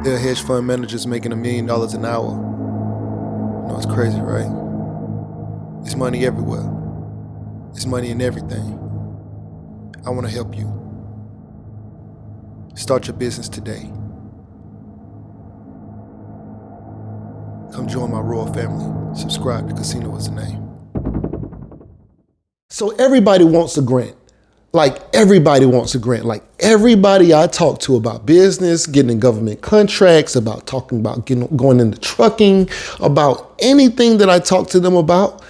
There are hedge fund managers making $1 million an hour. You know, it's crazy, right? It's money everywhere. It's money in everything. I want to help you. Start your business today. Come join my royal family. Subscribe to Casino is the name. So everybody wants a grant. Like everybody wants a grant. Like everybody I talk to about business, getting in government contracts, about talking about going into trucking, about anything that I talk to them about,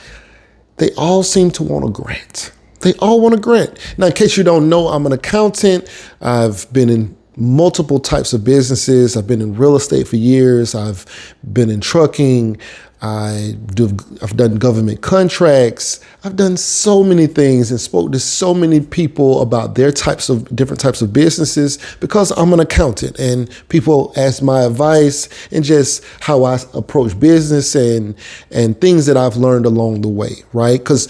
they all seem to want a grant. They all want a grant. Now, in case you don't know, I'm an accountant. I've been in multiple types of businesses. I've been in real estate for years. I've been in trucking. I've done government contracts. I've done so many things and spoke to so many people about their different types of businesses because I'm an accountant and people ask my advice and just how I approach business and things that I've learned along the way, right? Because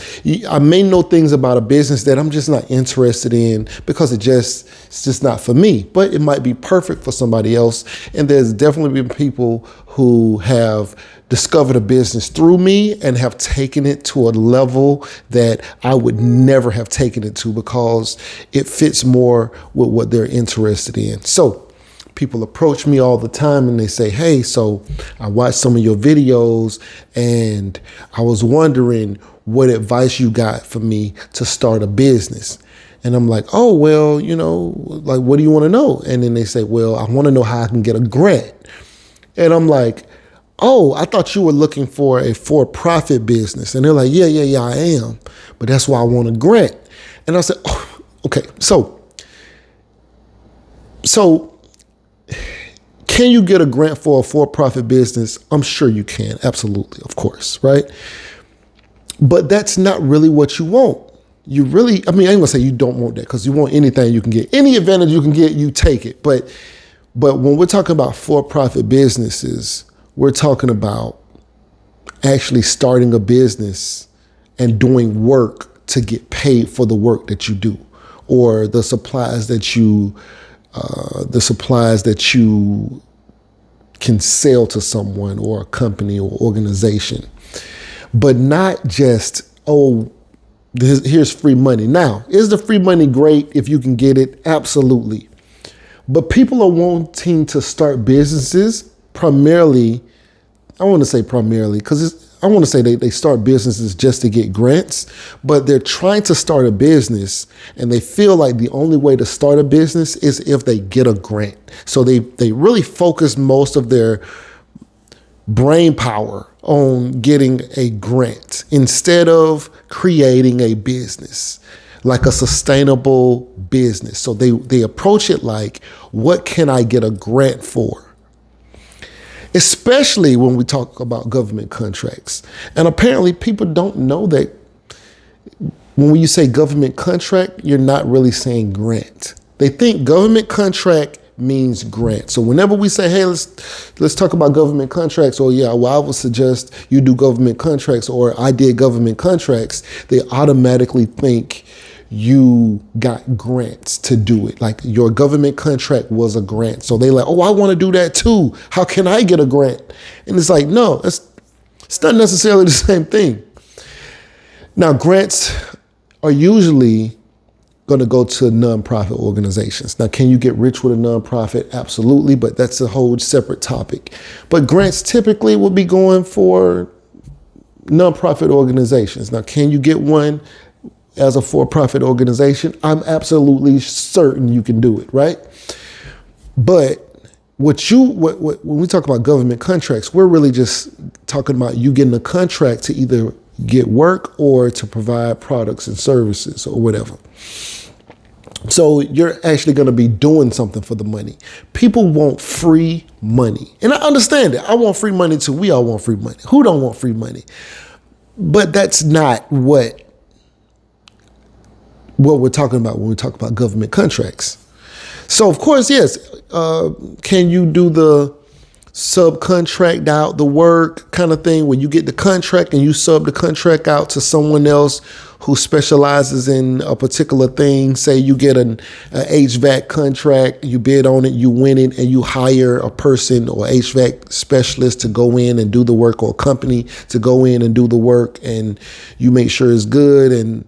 I may know things about a business that I'm just not interested in because it's just not for me, but it might be perfect for somebody else. And there's definitely been people who have discovered a business through me and have taken it to a level that I would never have taken it to because it fits more with what they're interested in. So people approach me all the time and they say, hey, so I watched some of your videos and I was wondering what advice you got for me to start a business. And I'm like, oh, well, like, what do you want to know? And then they say, well, I want to know how I can get a grant. And I'm like, oh, I thought you were looking for a for-profit business. And they're like, yeah, I am. But that's why I want a grant. And I said, oh, okay, so can you get a grant for a for-profit business? I'm sure you can. Absolutely, of course, right? But that's not really what you want. I ain't gonna say you don't want that because you want anything you can get. Any advantage you can get, you take it. But when we're talking about for-profit businesses, we're talking about actually starting a business and doing work to get paid for the work that you do, or the supplies that you can sell to someone or a company or organization, but not just, oh, here's free money. Now, is the free money great if you can get it? Absolutely. But people are wanting to start businesses primarily, I want to say primarily, because I want to say they start businesses just to get grants, but they're trying to start a business and they feel like the only way to start a business is if they get a grant. So they really focus most of their brain power on getting a grant instead of creating a business, like a sustainable business. So they approach it like, what can I get a grant for? Especially when we talk about government contracts. And apparently people don't know that when you say government contract, you're not really saying grant. They think government contract means grant. So whenever we say, hey, let's talk about government contracts, or yeah, well, I would suggest you do government contracts, or I did government contracts, they automatically think you got grants to do it. Like your government contract was a grant. So they like, oh, I want to do that too. How can I get a grant? And it's like, no, it's not necessarily the same thing. Now, grants are usually going to go to nonprofit organizations. Now, can you get rich with a nonprofit? Absolutely, but that's a whole separate topic. But grants typically will be going for nonprofit organizations. Now, can you get one as a for-profit organization? I'm absolutely certain you can do it, right? But when we talk about government contracts, we're really just talking about you getting a contract to either get work or to provide products and services or whatever. So you're actually going to be doing something for the money. People want free money. And I understand it. I want free money too. We all want free money. Who don't want free money? But that's not what we're talking about when we talk about government contracts. So of course, yes, can you do the subcontract out the work kind of thing, where you get the contract and you sub the contract out to someone else who specializes in a particular thing. Say you get an HVAC contract, you bid on it, you win it, and you hire a person or HVAC specialist to go in and do the work, or a company to go in and do the work, and you make sure it's good, and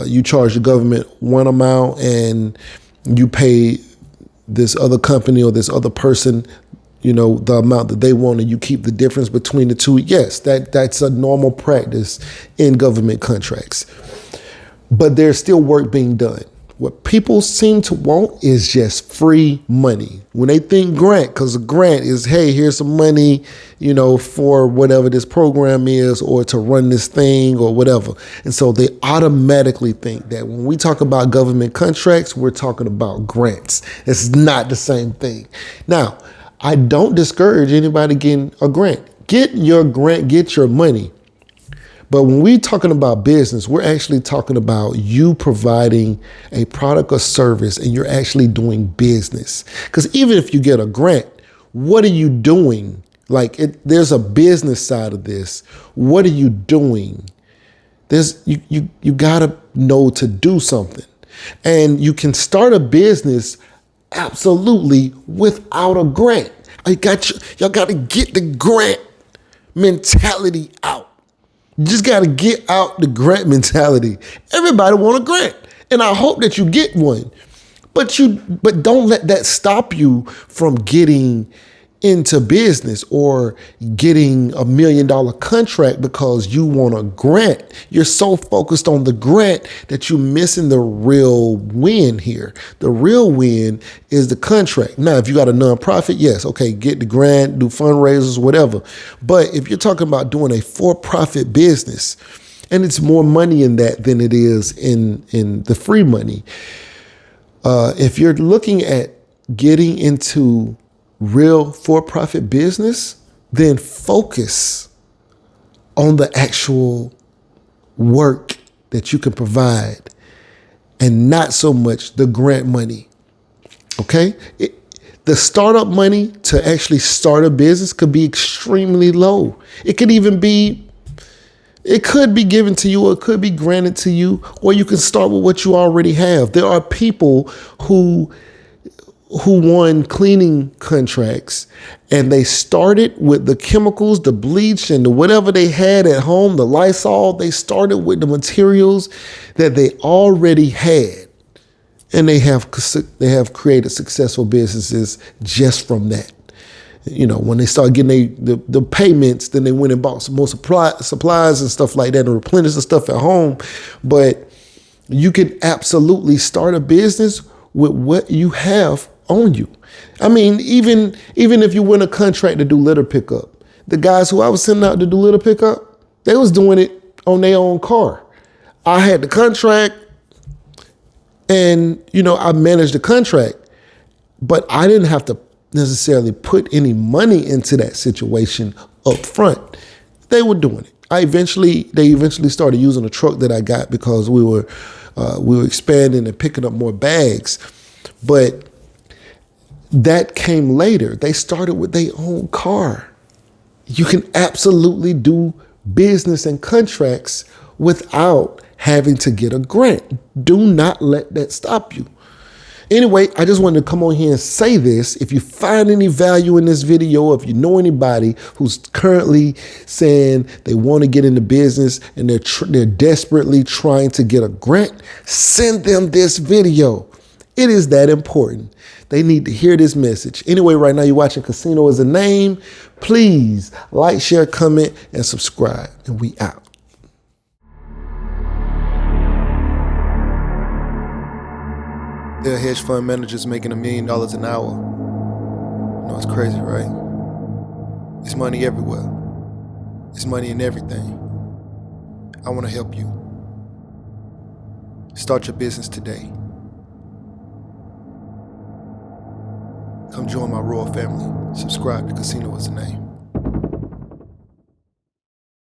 you charge the government one amount and you pay this other company or this other person, the amount that they want, and you keep the difference between the two. Yes, that's a normal practice in government contracts. But there's still work being done. What people seem to want is just free money. When they think grant, because a grant is, hey, here's some money, for whatever this program is, or to run this thing or whatever. And so they automatically think that when we talk about government contracts, we're talking about grants. It's not the same thing. Now, I don't discourage anybody getting a grant. Get your grant, get your money. But when we're talking about business, we're actually talking about you providing a product or service, and you're actually doing business. Because even if you get a grant, what are you doing? There's a business side of this. What are you doing? You gotta know to do something. And you can start a business absolutely without a grant. Y'all got to get the grant mentality out. You just got to get out the grant mentality. Everybody want a grant, and I hope that you get one. But don't let that stop you from getting into business or getting $1 million contract because you want a grant. You're so focused on the grant that you're missing the real win here. The real win is the contract. Now, if you got a nonprofit, yes, okay, get the grant, do fundraisers, whatever. But if you're talking about doing a for-profit business, and it's more money in that than it is in the free money, if you're looking at getting into real for-profit business, then focus on the actual work that you can provide and not so much the grant money. Okay? The startup money to actually start a business could be extremely low. It could be given to you, or it could be granted to you, or you can start with what you already have. There are people who won cleaning contracts, and they started with the chemicals, the bleach, and the whatever they had at home, the Lysol. They started with the materials that they already had, and they have created successful businesses just from that. When they started getting the payments, then they went and bought some more supplies and stuff like that, and replenished the stuff at home. But you can absolutely start a business with what you have on you. I mean, even if you win a contract to do litter pickup, the guys who I was sending out to do litter pickup, they was doing it on their own car. I had the contract, and I managed the contract, but I didn't have to necessarily put any money into that situation up front. They were doing it. They eventually started using a truck that I got because we were expanding and picking up more bags, but that came later. They started with their own car. You can absolutely do business and contracts without having to get a grant. Do not let that stop you. Anyway, I just wanted to come on here and say this. If you find any value in this video, if you know anybody who's currently saying they want to get into business and they're desperately trying to get a grant, send them this video. It is that important. They need to hear this message. Anyway, right now you're watching Casino Is a Name. Please like, share, comment, and subscribe. And we out. There are hedge fund managers making $1 million an hour. It's crazy, right? It's money everywhere. It's money in everything. I want to help you. Start your business today. Come join my royal family. Subscribe to Casino Is a Name.